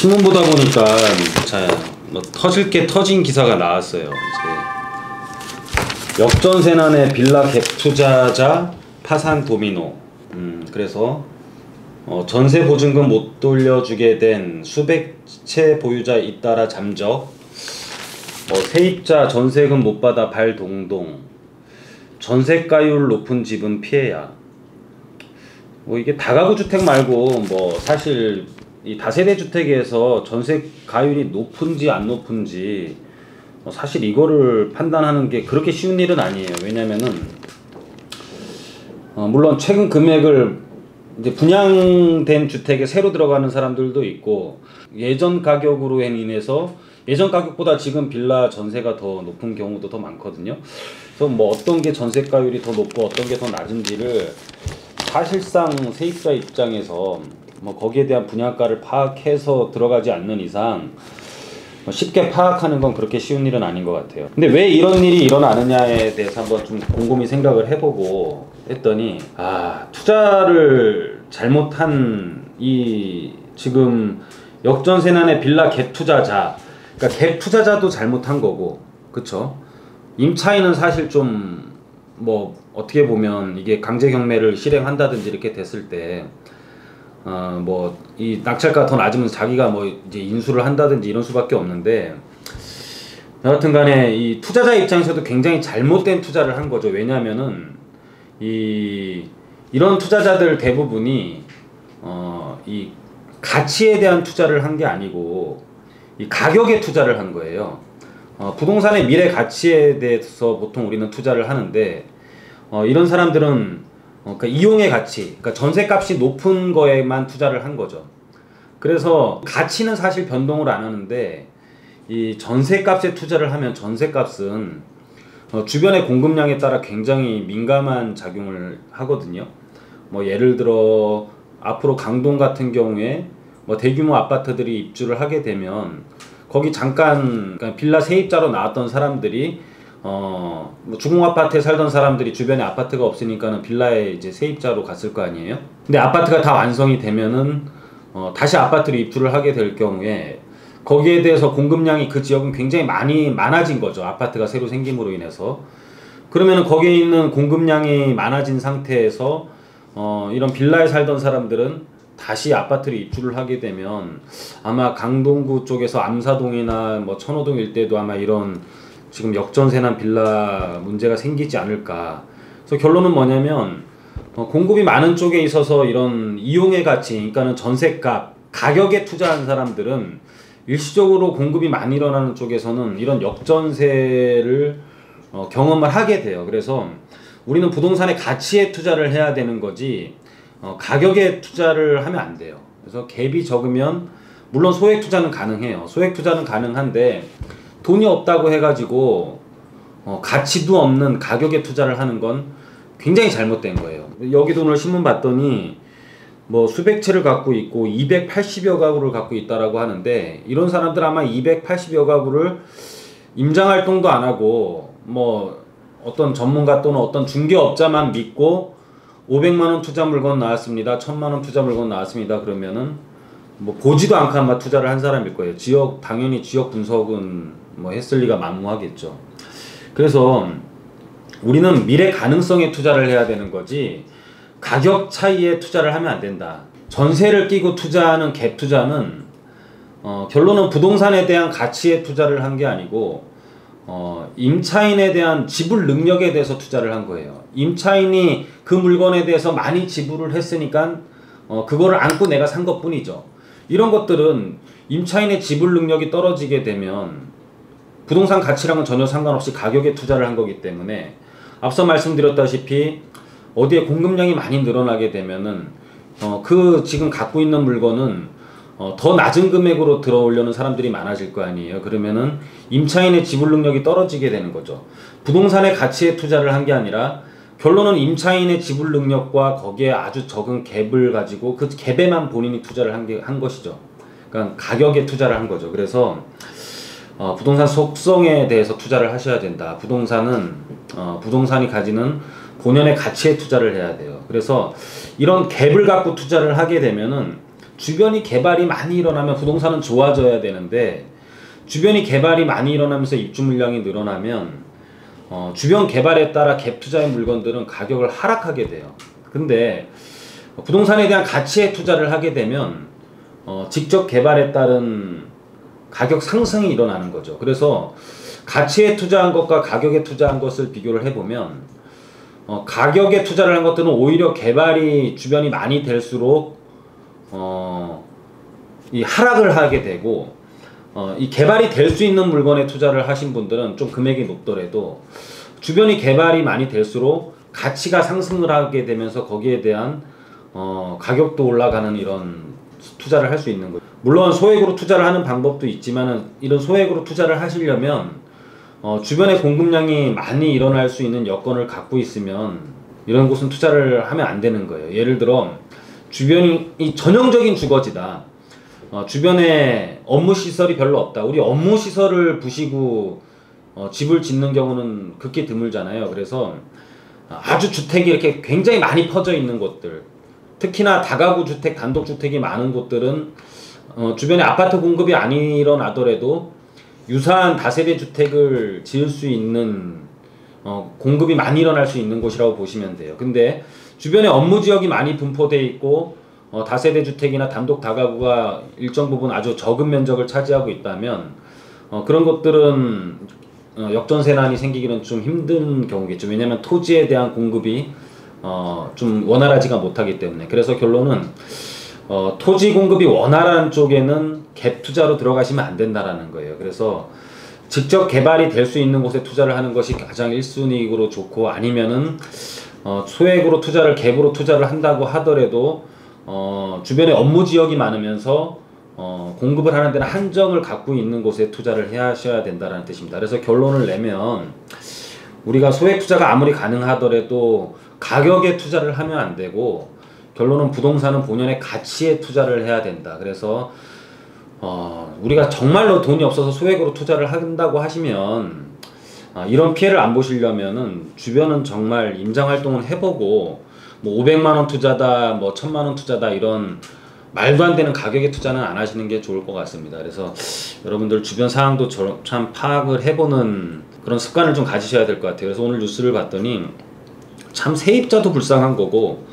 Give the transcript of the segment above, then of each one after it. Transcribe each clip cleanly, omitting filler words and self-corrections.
신문 보다 보니까 뭐 터질 게 터진 기사가 나왔어요. 이제 역전세난의 빌라 갭 투자자 파산 도미노. 그래서 전세 보증금 못 돌려주게 된 수백 채 보유자 잇따라 잠적. 세입자 전세금 못 받아 발동동. 전세가율 높은 집은 피해야. 이게 다가구 주택 말고 사실 이 다세대 주택에서 전세 가율이 높은지 안 높은지 사실 이거를 판단하는 게 그렇게 쉬운 일은 아니에요. 왜냐면은 물론 최근 금액을 이제 분양된 주택에 새로 들어가는 사람들도 있고, 예전 가격으로 인해서 예전 가격보다 지금 빌라 전세가 더 높은 경우도 더 많거든요. 그래서 어떤 게 전세가율이 더 높고 어떤 게 더 낮은지를 사실상 세입자 입장에서 거기에 대한 분양가를 파악해서 들어가지 않는 이상 쉽게 파악하는 건 그렇게 쉬운 일은 아닌 것 같아요. 근데 왜 이런 일이 일어나느냐에 대해서 한번 좀 곰곰이 생각을 해보고 했더니, 투자를 잘못한 이 지금 역전세난의 빌라 갭 투자자, 그러니까 갭 투자자도 잘못한 거고, 그쵸? 임차인은 사실 좀 어떻게 보면 이게 강제 경매를 실행한다든지 이렇게 됐을 때 이 낙찰가 더 낮으면 자기가 이제 인수를 한다든지 이런 수밖에 없는데, 여하튼 간에 이 투자자 입장에서도 굉장히 잘못된 투자를 한 거죠. 왜냐면은 이런 투자자들 대부분이 이 가치에 대한 투자를 한 게 아니고 이 가격에 투자를 한 거예요. 부동산의 미래 가치에 대해서 보통 우리는 투자를 하는데, 이런 사람들은 그러니까 이용의 가치, 그러니까 전세값이 높은 거에만 투자를 한 거죠. 그래서 가치는 사실 변동을 안 하는데, 이 전세값에 투자를 하면 전세값은 주변의 공급량에 따라 굉장히 민감한 작용을 하거든요. 예를 들어 앞으로 강동 같은 경우에 대규모 아파트들이 입주를 하게 되면 거기 잠깐 그러니까 빌라 세입자로 나왔던 사람들이 주공아파트에 살던 사람들이 주변에 아파트가 없으니까는 빌라에 이제 세입자로 갔을 거 아니에요. 근데 아파트가 다 완성이 되면은 다시 아파트로 입주를 하게 될 경우에 거기에 대해서 공급량이 그 지역은 굉장히 많아진 거죠. 아파트가 새로 생김으로 인해서. 그러면은 거기에 있는 공급량이 많아진 상태에서 이런 빌라에 살던 사람들은 다시 아파트로 입주를 하게 되면 아마 강동구 쪽에서 암사동이나 천호동 일대도 아마 이런 지금 역전세난 빌라 문제가 생기지 않을까. 그래서 결론은 뭐냐면 공급이 많은 쪽에 있어서 이런 이용의 가치, 그러니까는 전세값, 가격에 투자한 사람들은 일시적으로 공급이 많이 일어나는 쪽에서는 이런 역전세를 경험을 하게 돼요. 그래서 우리는 부동산의 가치에 투자를 해야 되는 거지 가격에 투자를 하면 안 돼요. 그래서 갭이 적으면 물론 소액 투자는 가능해요. 소액 투자는 가능한데 돈이 없다고 해가지고 가치도 없는 가격에 투자를 하는 건 굉장히 잘못된 거예요. 여기도 오늘 신문 봤더니 수백 채를 갖고 있고 280여 가구를 갖고 있다라고 하는데, 이런 사람들 아마 280여 가구를 임장활동도 안 하고 어떤 전문가 또는 어떤 중개업자만 믿고 500만원 투자 물건 나왔습니다, 1000만원 투자 물건 나왔습니다 그러면은 보지도 않고 아마 투자를 한 사람일 거예요. 당연히 지역 분석은 했을 리가 만무하겠죠. 그래서 우리는 미래 가능성에 투자를 해야 되는 거지 가격 차이에 투자를 하면 안 된다. 전세를 끼고 투자하는 갭 투자는 결론은 부동산에 대한 가치에 투자를 한 게 아니고 임차인에 대한 지불 능력에 대해서 투자를 한 거예요. 임차인이 그 물건에 대해서 많이 지불을 했으니까 그거를 안고 내가 산 것 뿐이죠. 이런 것들은 임차인의 지불 능력이 떨어지게 되면 부동산 가치랑은 전혀 상관없이 가격에 투자를 한 거기 때문에, 앞서 말씀드렸다시피 어디에 공급량이 많이 늘어나게 되면은 그 지금 갖고 있는 물건은 더 낮은 금액으로 들어오려는 사람들이 많아질 거 아니에요. 그러면은 임차인의 지불 능력이 떨어지게 되는 거죠. 부동산의 가치에 투자를 한 게 아니라 결론은 임차인의 지불 능력과 거기에 아주 적은 갭을 가지고 그 갭에만 본인이 투자를 한 것이죠. 그러니까 가격에 투자를 한 거죠. 그래서 부동산 속성에 대해서 투자를 하셔야 된다. 부동산은 부동산이 가지는 본연의 가치에 투자를 해야 돼요. 그래서 이런 갭을 갖고 투자를 하게 되면은 주변이 개발이 많이 일어나면 부동산은 좋아져야 되는데 주변이 개발이 많이 일어나면서 입주 물량이 늘어나면 주변 개발에 따라 갭 투자의 물건들은 가격을 하락하게 돼요. 근데 부동산에 대한 가치에 투자를 하게 되면 직접 개발에 따른 가격 상승이 일어나는 거죠. 그래서 가치에 투자한 것과 가격에 투자한 것을 비교를 해보면 가격에 투자를 한 것들은 오히려 개발이 주변이 많이 될수록 이 하락을 하게 되고 이 개발이 될 수 있는 물건에 투자를 하신 분들은 좀 금액이 높더라도 주변이 개발이 많이 될수록 가치가 상승을 하게 되면서 거기에 대한 가격도 올라가는 이런 투자를 할 수 있는 거예요. 물론 소액으로 투자를 하는 방법도 있지만 이런 소액으로 투자를 하시려면 주변에 공급량이 많이 일어날 수 있는 여건을 갖고 있으면 이런 곳은 투자를 하면 안 되는 거예요. 예를 들어 주변이 전형적인 주거지다. 주변에 업무 시설이 별로 없다. 우리 업무 시설을 부시고 집을 짓는 경우는 극히 드물잖아요. 그래서 아주 주택이 이렇게 굉장히 많이 퍼져 있는 곳들, 특히나 다가구 주택, 단독 주택이 많은 곳들은 주변에 아파트 공급이 안 일어나더라도 유사한 다세대 주택을 지을 수 있는 공급이 많이 일어날 수 있는 곳이라고 보시면 돼요. 근데 주변에 업무 지역이 많이 분포되어 있고 다세대 주택이나 단독 다가구가 일정 부분 아주 적은 면적을 차지하고 있다면 그런 것들은 역전세난이 생기기는 좀 힘든 경우겠죠. 왜냐하면 토지에 대한 공급이 좀 원활하지가 못하기 때문에. 그래서 결론은 토지 공급이 원활한 쪽에는 갭 투자로 들어가시면 안 된다라는 거예요. 그래서 직접 개발이 될 수 있는 곳에 투자를 하는 것이 가장 1순위로 좋고, 아니면은 소액으로 투자를 갭으로 투자를 한다고 하더라도 주변에 업무 지역이 많으면서 공급을 하는 데는 한정을 갖고 있는 곳에 투자를 하셔야 된다는 뜻입니다. 그래서 결론을 내면 우리가 소액 투자가 아무리 가능하더라도 가격에 투자를 하면 안 되고, 결론은 부동산은 본연의 가치에 투자를 해야 된다. 그래서 우리가 정말로 돈이 없어서 소액으로 투자를 한다고 하시면 이런 피해를 안 보시려면은 주변은 정말 임장활동을 해보고 뭐 500만원 투자다, 뭐 1000만원 투자다, 이런 말도 안 되는 가격의 투자는 안 하시는 게 좋을 것 같습니다. 그래서 여러분들 주변 상황도 참 파악을 해보는 그런 습관을 좀 가지셔야 될 것 같아요. 그래서 오늘 뉴스를 봤더니 참 세입자도 불쌍한 거고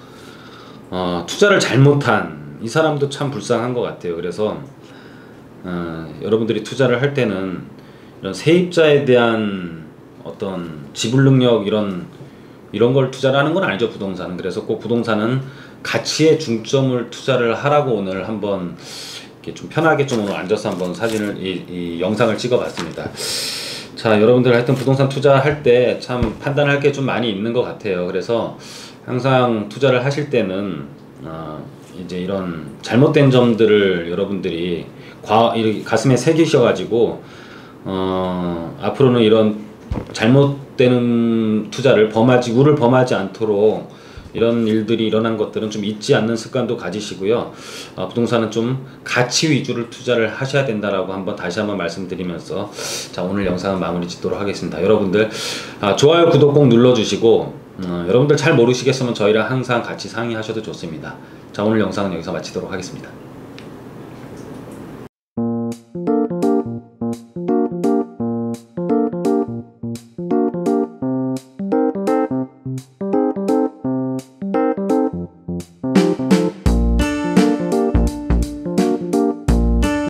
투자를 잘못한 이 사람도 참 불쌍한 것 같아요. 그래서 여러분들이 투자를 할 때는 이런 세입자에 대한 어떤 지불 능력 이런 걸 투자를 하는 건 아니죠, 부동산은. 그래서 꼭 부동산은 가치에 중점을 투자를 하라고 오늘 한번 이렇게 좀 편하게 좀 오늘 앉아서 한번 이 영상을 찍어봤습니다. 자, 여러분들 하여튼 부동산 투자할 때 참 판단할 게 좀 많이 있는 것 같아요. 그래서 항상 투자를 하실 때는 이제 이런 잘못된 점들을 여러분들이 이렇게 가슴에 새기셔가지고 앞으로는 이런 잘못되는 투자를 우를 범하지 않도록 이런 일들이 일어난 것들은 좀 잊지 않는 습관도 가지시고요. 부동산은 좀 가치 위주를 투자를 하셔야 된다라고 다시 한번 말씀드리면서 자, 오늘 영상은 마무리 짓도록 하겠습니다. 여러분들 좋아요, 구독 꼭 눌러주시고 여러분들 잘 모르시겠으면 저희랑 항상 같이 상의하셔도 좋습니다. 자, 오늘 영상은 여기서 마치도록 하겠습니다.